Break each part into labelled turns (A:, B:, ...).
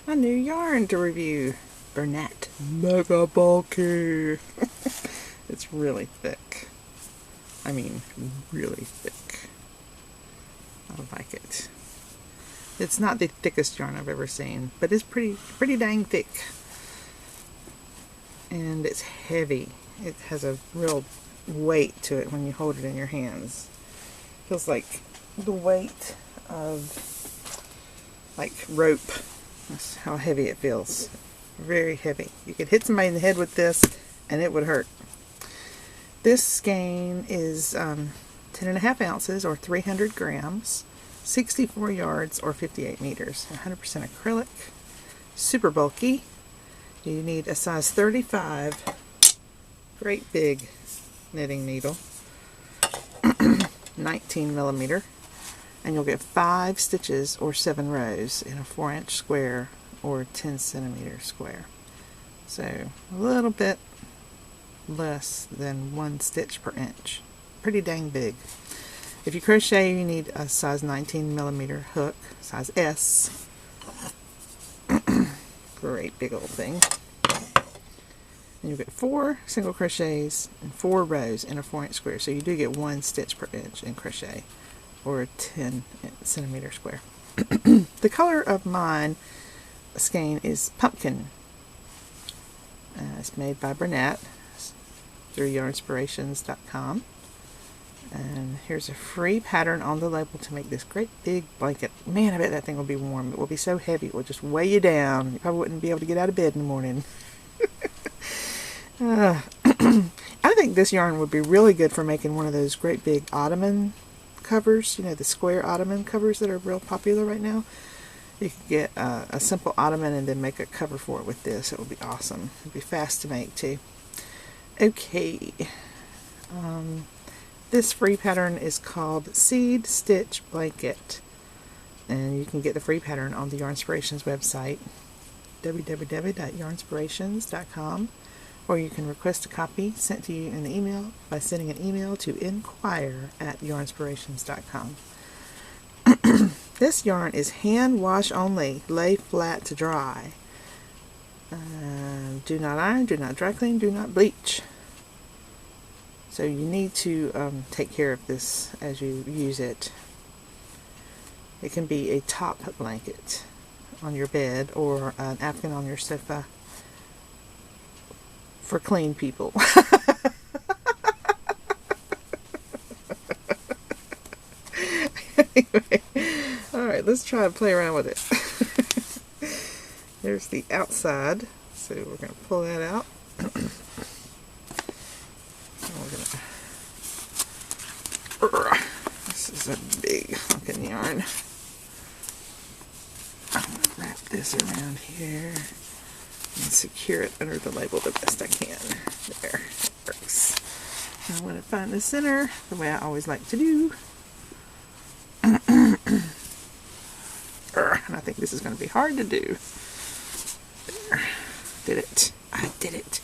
A: a new yarn to review. Bernat. Mega bulky. It's really thick. I mean, really thick. I like it. It's not the thickest yarn I've ever seen, but it's pretty dang thick. And it's heavy. It has a real weight to it when you hold it in your hands. Feels like the weight of like rope. That's how heavy it feels. Very heavy. You could hit somebody in the head with this and it would hurt. This skein is 10.5 ounces or 300 grams, 64 yards or 58 meters, 100% acrylic, super bulky. You need a size 35 great big knitting needle, 19 millimeter, and you'll get 5 stitches or 7 rows in a 4-inch square or 10 centimeter square. So a little bit less than 1 stitch per inch. Pretty dang big. If you crochet, you need a size 19 millimeter hook, size S. Great big old thing. And you'll get 4 single crochets and 4 rows in a 4-inch square. So you do get 1 stitch per inch in crochet, or a 10 centimeter square. The color of mine skein is pumpkin. It's made by Bernat through yarnspirations.com. And here's a free pattern on the label to make this great big blanket. Man, I bet that thing will be warm. It will be so heavy it will just weigh you down. You probably wouldn't be able to get out of bed in the morning. I think this yarn would be really good for making one of those great big ottoman covers. You know, the square ottoman covers that are real popular right now. You could get a simple ottoman and then make a cover for it with this. It would be awesome. It would be fast to make too. Okay. This free pattern is called Seed Stitch Blanket. And you can get the free pattern on the Yarnspirations website, www.yarnspirations.com. Or you can request a copy sent to you in the email by sending an email to inquire@yarnspirations.com. This yarn is hand wash only, lay flat to dry. Do not iron, do not dry clean, do not bleach. So you need to take care of this as you use it. It can be a top blanket on your bed or an napkin on your sofa for clean people. Anyway, alright, let's try and play around with it. There's the outside, so we're going to pull that out. This is a big fucking yarn. I'm going to wrap this around here and secure it under the label the best I can. There, it works. I want to find the center the way I always like to do. And I think this is going to be hard to do. There. Did it. I did it.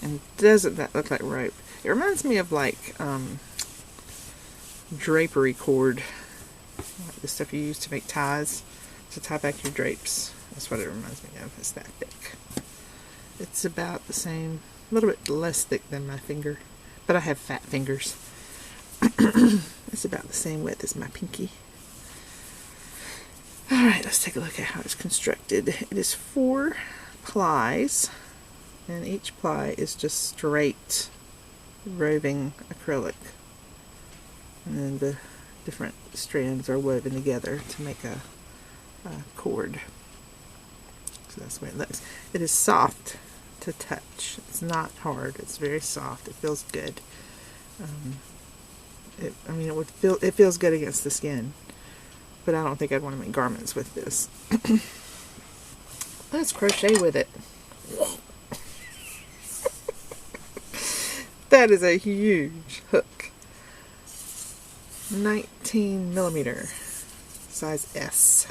A: And doesn't that look like rope? It reminds me of like drapery cord. Like the stuff you use to make ties, to tie back your drapes. That's what it reminds me of. It's that thick. It's about the same, a little bit less thick than my finger, but I have fat fingers. It's about the same width as my pinky. Alright, let's take a look at how it's constructed. It is 4 plies, and each ply is just straight roving acrylic. And then the different strands are woven together to make a cord. So that's the way it looks. It is soft to touch. It's not hard. It's very soft. It feels good. It feels good against the skin. But I don't think I'd want to make garments with this. Let's crochet with it. That is a huge hook. 19 millimeter, size S.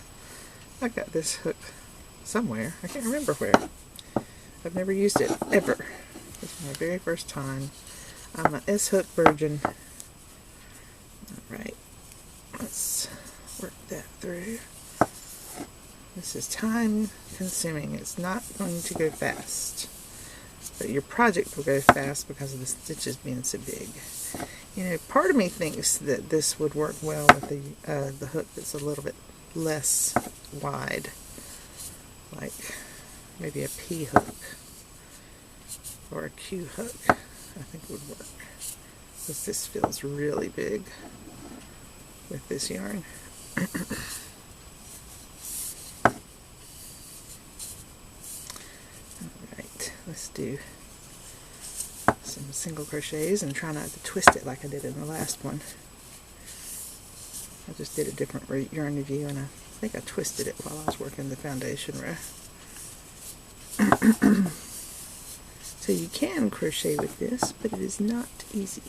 A: I got this hook somewhere. I can't remember where. I've never used it, ever. This is my very first time. I'm an S-hook virgin. Alright. Let's work that through. This is time consuming. It's not going to go fast. But your project will go fast because of the stitches being so big. You know, part of me thinks that this would work well with the hook that's a little bit less wide. Like maybe a P hook or a Q hook, I think would work. Because this feels really big with this yarn. Alright, let's do some single crochets and try not to twist it like I did in the last one. I just did a different yarn review and I think I twisted it while I was working the foundation row. So you can crochet with this, but it is not easy.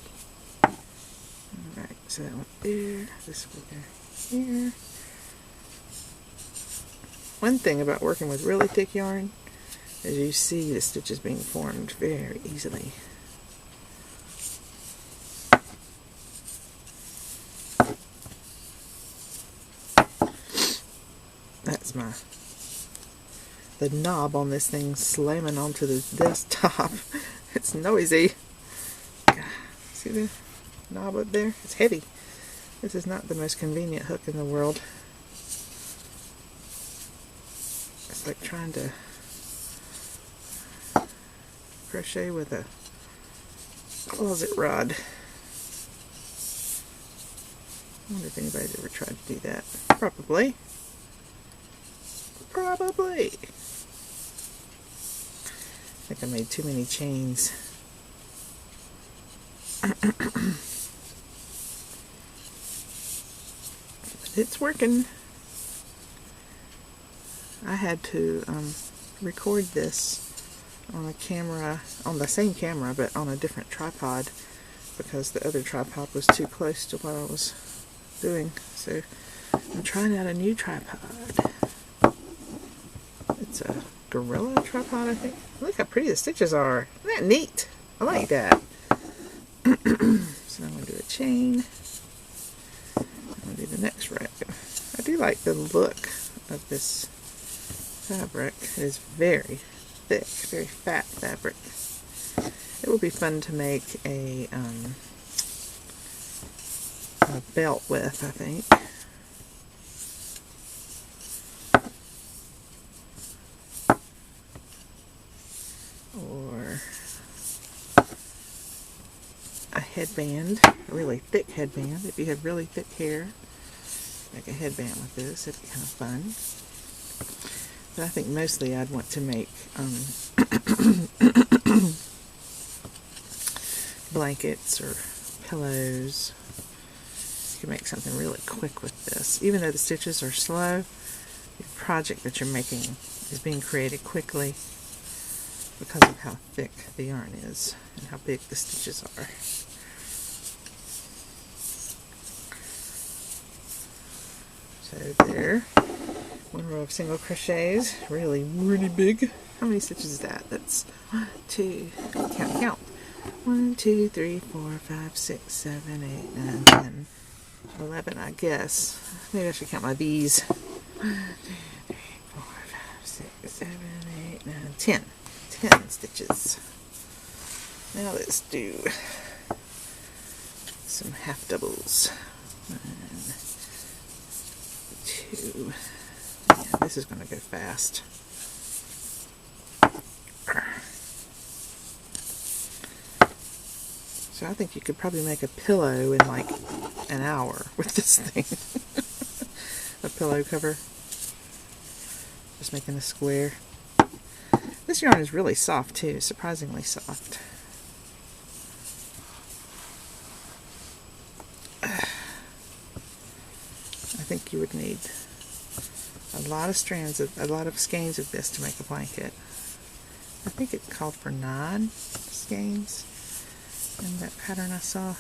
A: Alright, so that went there, this will go here. One thing about working with really thick yarn is you see the stitches being formed very easily. That's the knob on this thing slamming onto the desktop. It's noisy. See the knob up there? It's heavy. This is not the most convenient hook in the world. It's like trying to crochet with a closet rod. I wonder if anybody's ever tried to do that. Probably. Probably. I think I made too many chains. But it's working. I had to record this on a camera, on the same camera, but on a different tripod because the other tripod was too close to what I was doing. So I'm trying out a new tripod. It's a Gorilla tripod, I think. Look how pretty the stitches are. Isn't that neat? I like that. So I'm going to do a chain. I'm going to do the next row. I do like the look of this fabric. It is very thick, very fat fabric. It will be fun to make a belt with, I think. Or a headband, a really thick headband. If you have really thick hair, make a headband with this. It'd be kind of fun. But I think mostly I'd want to make blankets or pillows. You can make something really quick with this. Even though the stitches are slow, the project that you're making is being created quickly because of how thick the yarn is and how big the stitches are. So there, one row of single crochets, really, really big. How many stitches is that? That's 1, 2, count. 1, 2, 3, 4, 5, 6, 7, 8, 9, 10, 11, I guess. Maybe I should count my V's. 1, 2, 3, 4, 5, 6, 7, 8, 9, 10. 10 stitches. Now let's do some half doubles. 1, 2. Yeah, this is going to go fast. So I think you could probably make a pillow in like an hour with this thing. A pillow cover. Just making a square. This yarn is really soft too, surprisingly soft. I think you would need a lot of skeins of this to make a blanket. I think it called for 9 skeins in that pattern I saw.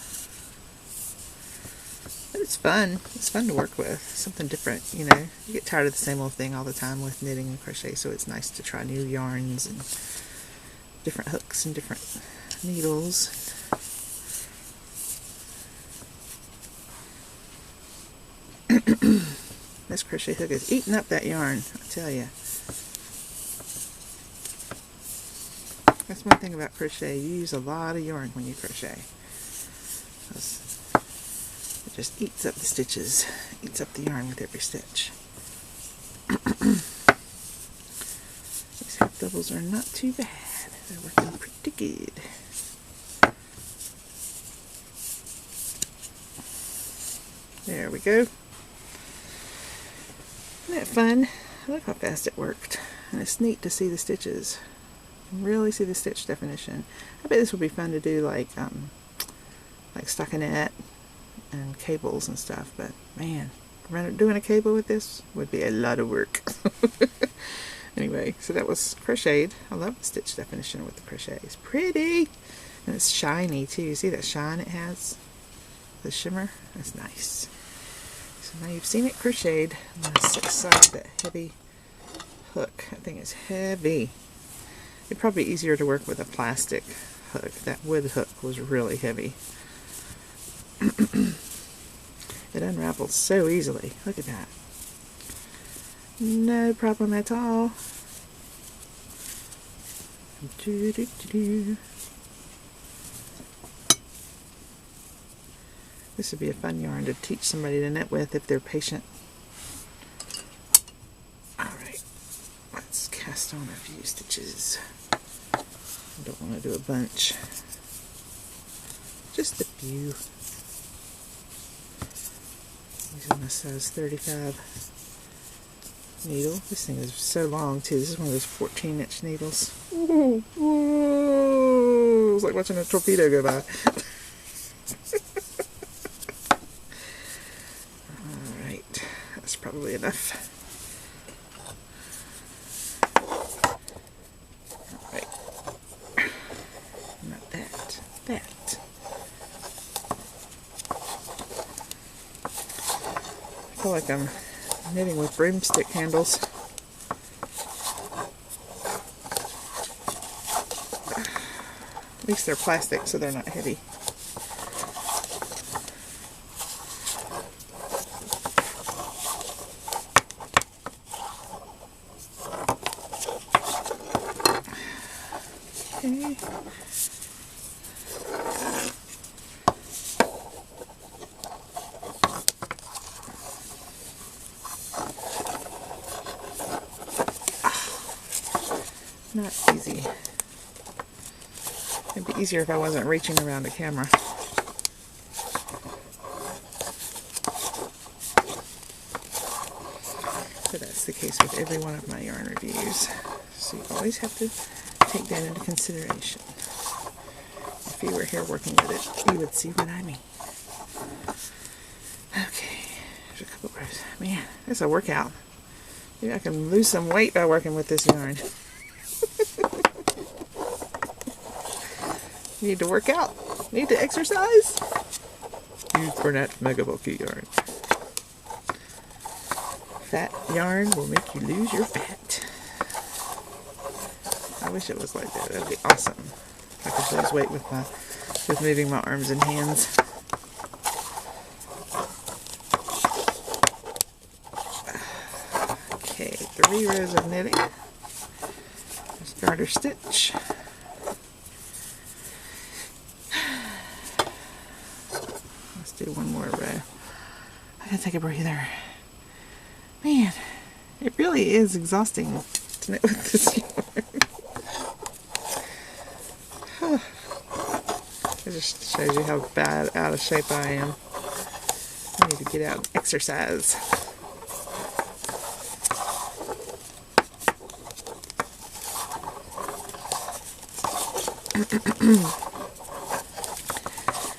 A: But it's fun. It's fun to work with. Something different, you know. You get tired of the same old thing all the time with knitting and crochet, so it's nice to try new yarns and different hooks and different needles. this crochet hook is eating up that yarn, I tell you. That's one thing about crochet. You use a lot of yarn when you crochet. It just eats up the stitches, eats up the yarn with every stitch. These half doubles are not too bad. They're working pretty good. There we go. Isn't that fun? I love how fast it worked. And it's neat to see the stitches. Really see the stitch definition. I bet this would be fun to do like stockinette and cables and stuff, but man, doing a cable with this would be a lot of work. Anyway, so that was crocheted. I love the stitch definition with the crochet. It's pretty, and it's shiny too. See that shine it has? The shimmer? That's nice. So now you've seen it crocheted. I'm going to set aside that heavy hook. That thing is heavy. It'd probably be easier to work with a plastic hook. That wood hook was really heavy. It unravels so easily. Look at that. No problem at all. This would be a fun yarn to teach somebody to knit with if they're patient. Alright, let's cast on a few stitches. I don't want to do a bunch. Just a few. Using my size 35 needle. This thing is so long too. This is one of those 14-inch needles. Ooh, ooh, it's like watching a torpedo go by. Alright, that's probably enough. Alright. Not that. That. I feel like I'm knitting with broomstick handles. At least they're plastic, so they're not heavy. Okay. Not easy. It'd be easier if I wasn't reaching around the camera. But that's the case with every one of my yarn reviews. So you always have to take that into consideration. If you were here working with it, you would see what I mean. Okay, there's a couple rows. Man, that's a workout. Maybe I can lose some weight by working with this yarn. You need to work out. Need to exercise. Use Bernat Mega Bulky yarn. Fat yarn will make you lose your fat. I wish it was like that. That'd be awesome. I could lose weight with moving my arms and hands. Okay, 3 rows of knitting. There's garter stitch. Let's do one more row. I gotta take a breather. Man, it really is exhausting to knit with this yarn. It just shows you how bad out of shape I am. I need to get out and exercise.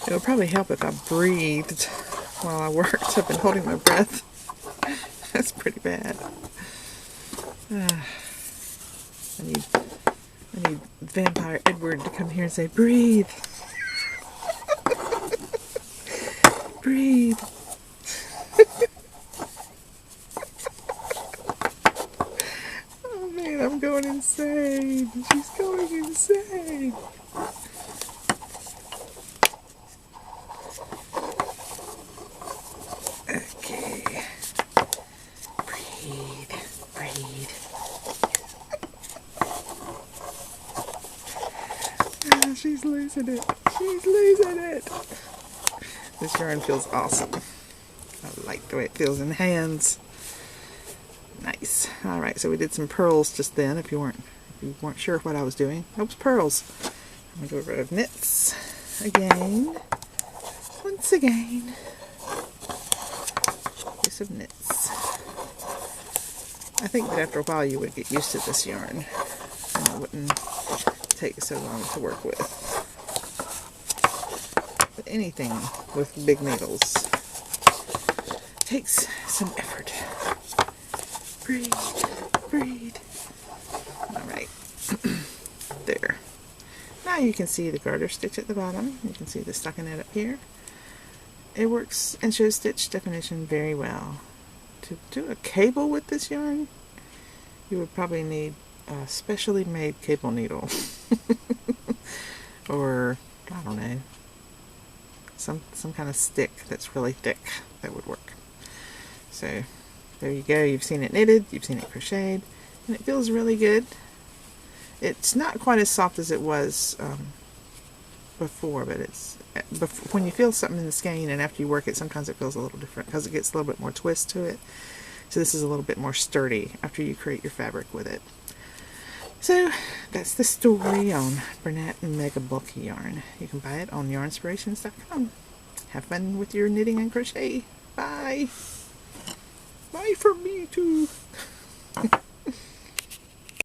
A: It would probably help if I breathed while I worked. I've been holding my breath. That's pretty bad. I need Vampire Edward to come here and say, breathe. Breathe. Oh man, I'm going insane. She's going insane. Okay. she's losing it. She's losing it. This yarn feels awesome. I like the way it feels in the hands. Nice. Alright, so we did some pearls just then, if you weren't sure what I was doing. Those pearls. I'm going to go over to knits again. Once again. Piece of knits. I think that after a while you would get used to this yarn. And it wouldn't take so long to work with. But anything with big needles takes some effort. Breathe, breathe. Alright. There. Now you can see the garter stitch at the bottom. You can see the stockinette up here. It works and shows stitch definition very well. To do a cable with this yarn, you would probably need a specially made cable needle. Or, I don't know, some kind of stick that's really thick that would work. So, there you go. You've seen it knitted, you've seen it crocheted, and it feels really good. It's not quite as soft as it was before, but it's when you feel something in the skein and after you work it, sometimes it feels a little different because it gets a little bit more twist to it. So this is a little bit more sturdy after you create your fabric with it. So that's the story on Bernat and Mega Bulky Yarn. You can buy it on yarnspirations.com. Have fun with your knitting and crochet. Bye. Bye from me too.